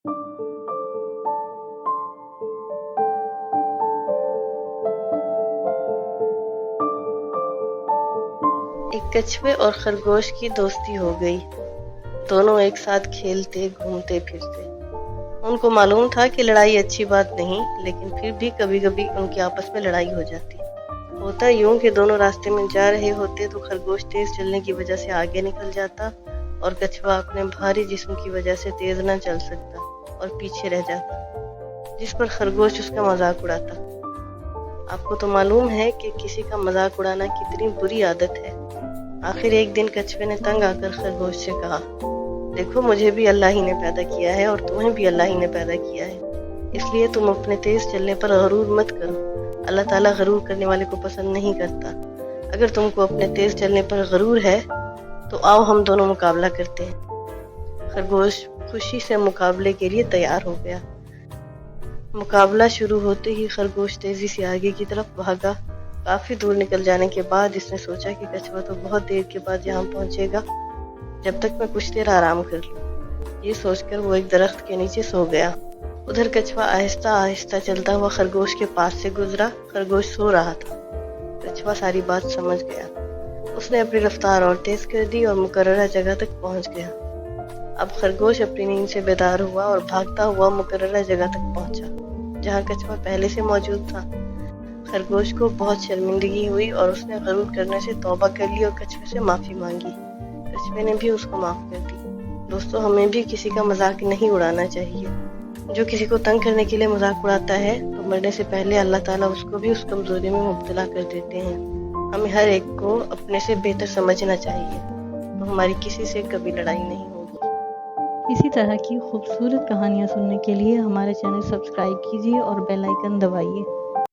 ایک کچھوے اور خرگوش کی دوستی ہو گئی۔ دونوں ایک ساتھ کھیلتے گھومتے پھرتے۔ ان کو معلوم تھا کہ لڑائی اچھی بات نہیں، لیکن پھر بھی کبھی کبھی ان کی آپس میں لڑائی ہو جاتی۔ ہوتا یوں کہ دونوں راستے میں جا رہے ہوتے تو خرگوش تیز چلنے کی وجہ سے آگے نکل جاتا اور کچھوا اپنے بھاری جسم کی وجہ سے تیز نہ چل سکتا اور پیچھے رہ جاتا، جس پر خرگوش اس کا مذاق اڑاتا۔ آپ کو تو معلوم ہے کہ کسی کا مذاق اڑانا کتنی بری عادت ہے۔ آخر ایک دن کچھوے نے تنگ آ کر خرگوش سے کہا، دیکھو مجھے بھی اللہ ہی نے پیدا کیا ہے اور تمہیں بھی اللہ ہی نے پیدا کیا ہے، اس لیے تم اپنے تیز چلنے پر غرور مت کرو۔ اللہ تعالیٰ غرور کرنے والے کو پسند نہیں کرتا۔ اگر تم کو اپنے تیز چلنے پر غرور ہے تو آؤ ہم دونوں مقابلہ کرتے ہیں۔ خرگوش خوشی سے مقابلے کے لیے تیار ہو گیا۔ مقابلہ شروع ہوتے ہی خرگوش تیزی سے آگے کی طرف بھاگا۔ کافی دور نکل جانے کے بعد اس نے سوچا کہ کچھوا تو بہت دیر کے بعد یہاں پہنچے گا، جب تک میں کچھ دیر آرام کر لوں۔ یہ سوچ کر وہ ایک درخت کے نیچے سو گیا۔ ادھر کچھوا آہستہ آہستہ چلتا ہوا خرگوش کے پاس سے گزرا۔ خرگوش سو رہا تھا۔ کچھوا ساری بات سمجھ گیا۔ اس نے اپنی رفتار اور تیز کر دی اور مقررہ جگہ تک پہنچ گیا۔ اب خرگوش اپنی نیند سے بیدار ہوا اور بھاگتا ہوا مقررہ جگہ تک پہنچا جہاں کچھوا پہلے سے موجود تھا۔ خرگوش کو بہت شرمندگی ہوئی اور اس نے غرور کرنے سے توبہ کر لی اور کچھوے سے معافی مانگی۔ کچھوے نے بھی اس کو معاف کر دی۔ دوستو، ہمیں بھی کسی کا مذاق نہیں اڑانا چاہیے۔ جو کسی کو تنگ کرنے کے لیے مذاق اڑاتا ہے تو مرنے سے پہلے اللہ تعالیٰ اس کو بھی اس کمزوری میں مبتلا کر دیتے ہیں۔ ہمیں ہر ایک کو اپنے سے بہتر سمجھنا چاہیے تو ہماری کسی سے کبھی لڑائی نہیں ہوگی۔ اسی طرح کی خوبصورت کہانیاں سننے کے لیے ہمارے چینل سبسکرائب کیجیے اور بیل آئیکن دبائیے۔